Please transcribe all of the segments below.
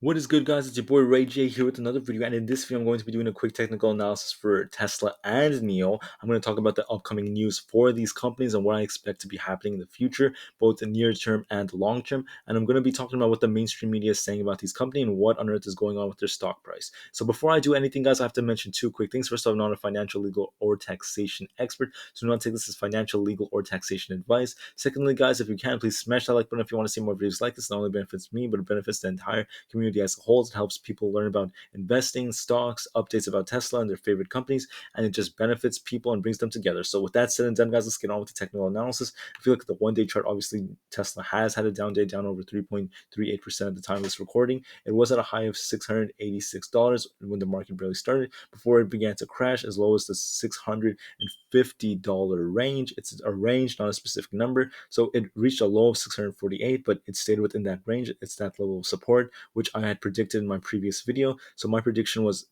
What is good, guys? It's your boy Ray J here with another video, and in this video I'm going to be doing a quick technical analysis for Tesla and NEO. I'm going to talk about the upcoming news for these companies and what I expect to be happening in the future, both in near term and long term, and I'm going to be talking about what the mainstream media is saying about these companies and what on earth is going on with their stock price. So before I do anything, guys, I have to mention two quick things. First, I'm not a financial, legal, or taxation expert, so do not take this as financial, legal, or taxation advice. Secondly, guys, if you can, please smash that like button if you want to see more videos like this. It not only benefits me, but it benefits the entire community as a whole. It helps people learn about investing, stocks, updates about Tesla and their favorite companies, and it just benefits people and brings them together. So with that said and done, guys, let's get on with the technical analysis. If you look at the one-day chart, obviously Tesla has had a down day, down over 3.38% at the time of this recording. It was at a high of $686 when the market barely started before it began to crash as low as the $650 range. It's a range, not a specific number. So it reached a low of 648, but it stayed within that range. It's that level of support, which I had predicted in my previous video. So my prediction was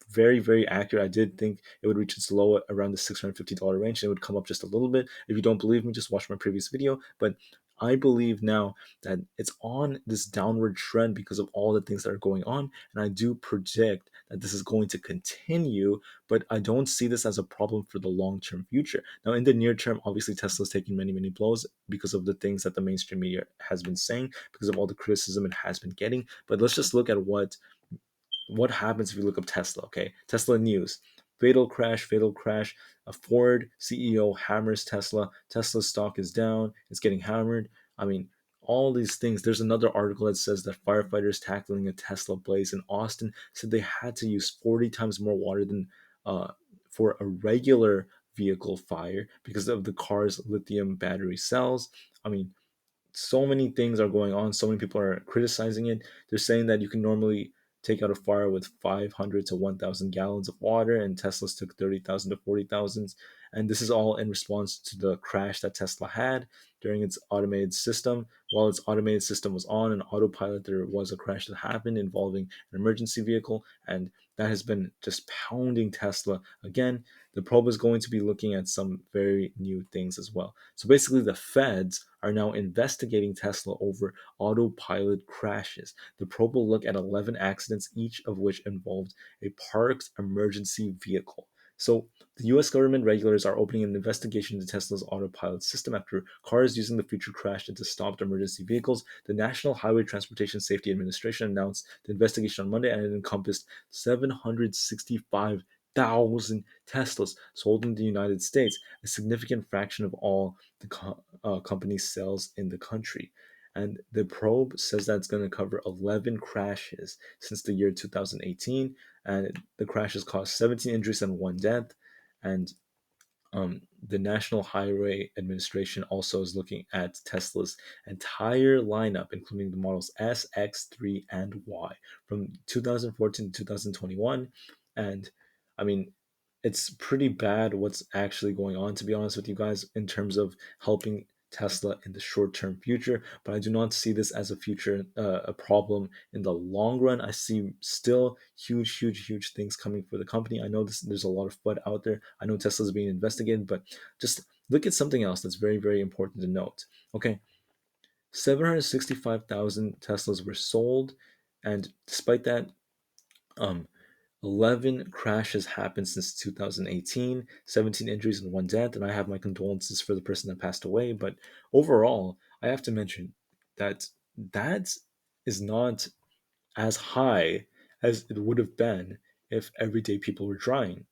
very, very accurate. I did think it would reach its low around the $650 range and it would come up just a little bit. If you don't believe me, just watch my previous video. But I believe now that it's on this downward trend because of all the things that are going on. And I do predict that this is going to continue, but I don't see this as a problem for the long term future. Now, in the near term, obviously, Tesla's taking many, many blows because of the things that the mainstream media has been saying, because of all the criticism it has been getting. But let's just look at what happens if you look up Tesla, okay? Tesla news. Fatal crash, fatal crash. A Ford CEO hammers Tesla. Tesla's stock is down. It's getting hammered. I mean, all these things. There's another article that says that firefighters tackling a Tesla blaze in Austin said they had to use 40 times more water than uh, for a regular vehicle fire because of the car's lithium battery cells. I mean, so many things are going on. So many people are criticizing it. They're saying that you can normally take out a fire with 500 to 1,000 gallons of water, and Tesla's took 30,000 to 40,000. And this is all in response to the crash that Tesla had during its automated system. While its automated system was on an autopilot, there was a crash that happened involving an emergency vehicle, and that has been just pounding Tesla again. The probe is going to be looking at some very new things as well. So basically, the feds are now investigating Tesla over autopilot crashes. The probe will look at 11 accidents, each of which involved a parked emergency vehicle. So, the US government regulators are opening an investigation into Tesla's autopilot system after cars using the feature crashed into stopped emergency vehicles. The National Highway Transportation Safety Administration announced the investigation on Monday, and it encompassed 765,000 Teslas sold in the United States, a significant fraction of all the company's sales in the country. And the probe says that it's going to cover 11 crashes since the year 2018, and the crashes caused 17 injuries and one death. And the National Highway Administration also is looking at Tesla's entire lineup, including the models S, X, 3, and Y from 2014 to 2021. And I mean, it's pretty bad what's actually going on, to be honest with you guys, in terms of helping Tesla in the short term future. But I do not see this as a future, a problem in the long run. I see still huge, huge, huge things coming for the company. I know there's a lot of FUD out there. I know Tesla's being investigated, but just look at something else that's very, very important to note. Okay, 765,000 Teslas were sold, and despite that, um, 11 crashes happened since 2018, 17 injuries and one death, and I have my condolences for the person that passed away. But overall, I have to mention that that is not as high as it would have been if everyday people were driving.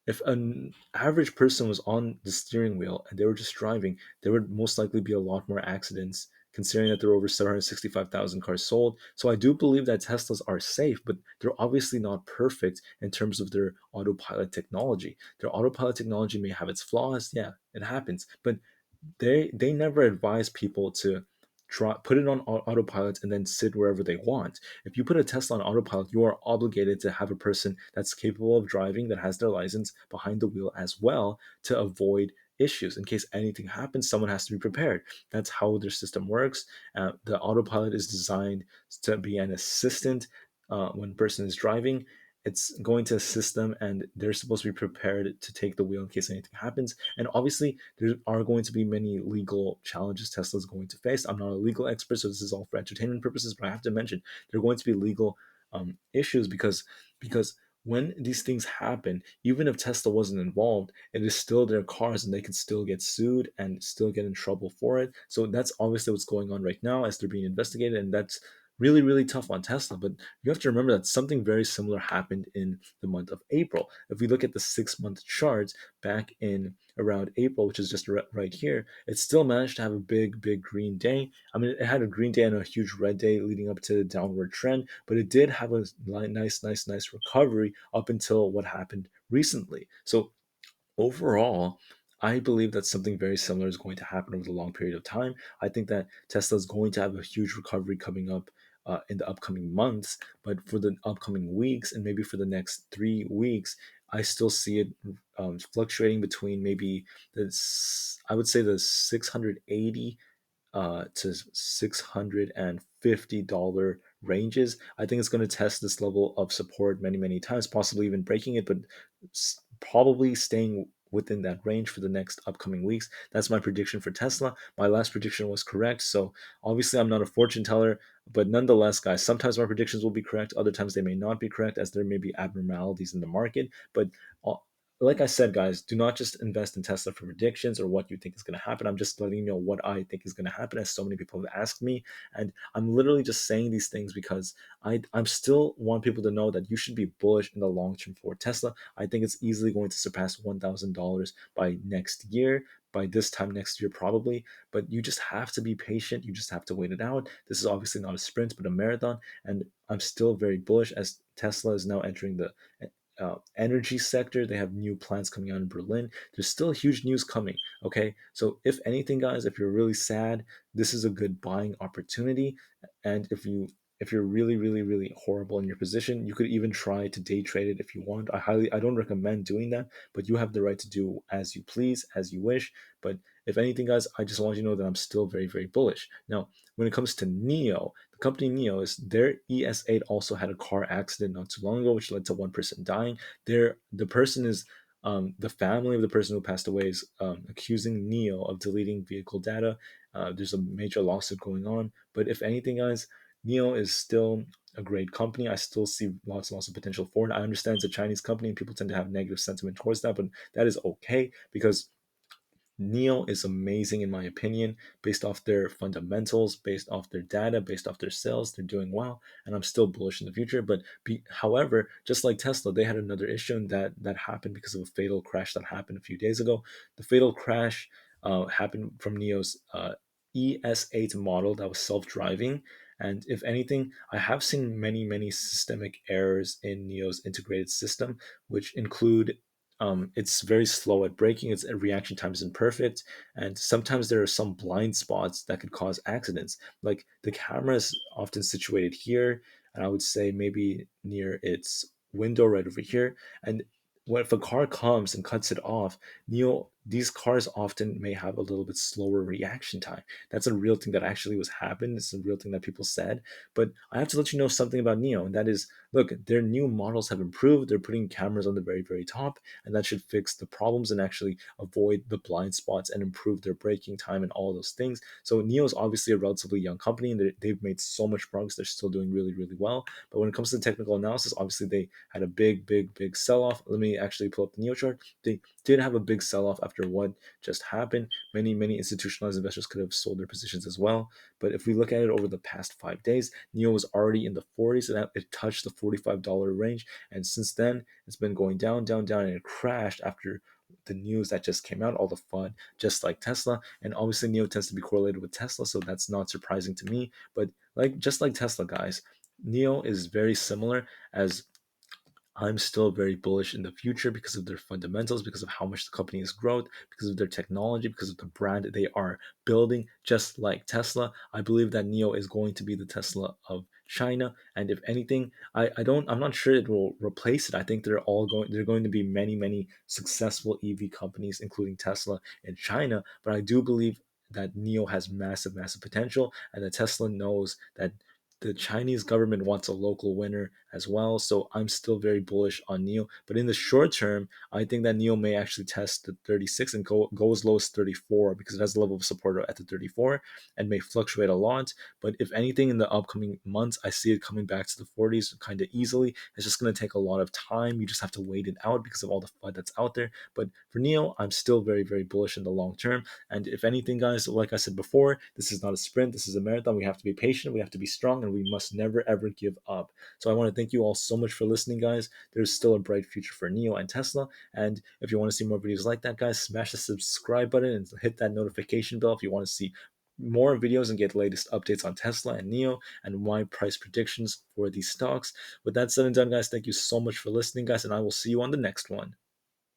If an average person was on the steering wheel and they were just driving, there would most likely be a lot more accidents, considering that there are over 765,000 cars sold. So I do believe that Teslas are safe, but they're obviously not perfect in terms of their autopilot technology. Their autopilot technology may have its flaws. Yeah, it happens. But they never advise people to put it on autopilot and then sit wherever they want. If you put a Tesla on autopilot, you are obligated to have a person that's capable of driving, that has their license behind the wheel as well, to avoid issues. In case anything happens, someone has to be prepared. That's how their system works. The autopilot is designed to be an assistant when a person is driving, it's going to assist them, and they're supposed to be prepared to take the wheel in case anything happens. And obviously there are going to be many legal challenges Tesla's going to face. I'm not a legal expert, so this is all for entertainment purposes, but I have to mention there are going to be legal issues, because when these things happen, even if Tesla wasn't involved, it is still their cars and they can still get sued and still get in trouble for it. So that's obviously what's going on right now as they're being investigated, and that's really, really tough on Tesla. But you have to remember that something very similar happened in the month of April. If we look at the 6 month charts back in around April, which is just right here, it still managed to have a big, big green day. I mean, it had a green day and a huge red day leading up to the downward trend, but it did have a nice recovery up until what happened recently. So overall, I believe that something very similar is going to happen over the long period of time. I think that Tesla is going to have a huge recovery coming up in the upcoming months, but for the upcoming weeks and maybe for the next 3 weeks, I still see it fluctuating between maybe I would say the 680 to $650 ranges. I think it's going to test this level of support many, many times, possibly even breaking it, but probably staying within that range for the next upcoming weeks. That's my prediction for Tesla. My last prediction was correct. So obviously, I'm not a fortune teller, but nonetheless, guys, sometimes my predictions will be correct. Other times they may not be correct, as there may be abnormalities in the market. But uh, like I said, guys, do not just invest in Tesla for predictions or what you think is going to happen. I'm just letting you know what I think is going to happen, as so many people have asked me. And I'm literally just saying these things because I'm still want people to know that you should be bullish in the long term for Tesla. I think it's easily going to surpass $1,000 by next year, by this time next year, probably. But you just have to be patient. You just have to wait it out. This is obviously not a sprint, but a marathon. And I'm still very bullish as Tesla is now entering the energy sector. They have new plants coming out in Berlin. There's still huge news coming. Okay, so if anything, guys, if you're really sad, this is a good buying opportunity. And if you're really, really, really horrible in your position, you could even try to day trade it if you want. I don't recommend doing that, but you have the right to do as you please, as you wish. But if anything, guys, I just want you to know that I'm still very, very bullish. Now, when it comes to NEO, the company NEO is their ES8 also had a car accident not too long ago, which led to one person dying. The person is the family of the person who passed away is accusing NEO of deleting vehicle data. There's a major lawsuit going on. But if anything, guys, NEO is still a great company. I still see lots and lots of potential for it. I understand it's a Chinese company and people tend to have negative sentiment towards that, but that is okay because Neo is amazing in my opinion, based off their fundamentals, based off their data, based off their sales. They're doing well, and I'm still bullish in the future. However, just like Tesla, they had another issue, and that happened because of a fatal crash that happened a few days ago. The fatal crash happened from Neo's ES8 model that was self-driving. And if anything, I have seen many, many systemic errors in Neo's integrated system, which include it's very slow at braking. Its reaction time is imperfect, and sometimes there are some blind spots that could cause accidents. Like the camera is often situated here, and I would say maybe near its window right over here. And if a car comes and cuts it off, these cars often may have a little bit slower reaction time. That's a real thing that actually was happened. It's a real thing that people said. But I have to let you know something about Neo, and that is, look, their new models have improved. They're putting cameras on the very, very top, and that should fix the problems and actually avoid the blind spots and improve their braking time and all those things. So Neo is obviously a relatively young company, and they've made so much progress. They're still doing really, really well. But when it comes to the technical analysis, obviously they had a big, big, big sell-off. Let me actually pull up the Neo chart. They did have a big sell-off after what just happened. Many, many institutionalized investors could have sold their positions as well. But if we look at it over the past 5 days, Neo was already in the 40s, and it touched the $45 range. And since then, it's been going down, down, down, and it crashed after the news that just came out, all the FUD, just like Tesla. And obviously, Neo tends to be correlated with Tesla, so that's not surprising to me. But just like Tesla, guys, Neo is very similar, as I'm still very bullish in the future because of their fundamentals, because of how much the company has grown, because of their technology, because of the brand they are building, just like Tesla. I believe that NEO is going to be the Tesla of China. And if anything, I'm not sure it will replace it. I think they're going to be many, many successful EV companies, including Tesla in China. But I do believe that NEO has massive, massive potential, and that Tesla knows that the Chinese government wants a local winner as well. So I'm still very bullish on NEO. But in the short term, I think that NEO may actually test the 36 and go as low as 34 because it has a level of support at the 34 and may fluctuate a lot. But if anything, in the upcoming months, I see it coming back to the 40s kind of easily. It's just going to take a lot of time. You just have to wait it out because of all the FUD that's out there. But for NEO, I'm still very, very bullish in the long term. And if anything, guys, like I said before, this is not a sprint. This is a marathon. We have to be patient. We have to be strong, and we must never, ever give up. So I want to thank you all so much for listening, guys. There's still a bright future for NEO and Tesla. And if you want to see more videos like that, guys, smash the subscribe button and hit that notification bell if you want to see more videos and get latest updates on Tesla and NEO and my price predictions for these stocks. With that said and done, guys, thank you so much for listening, guys, and I will see you on the next one.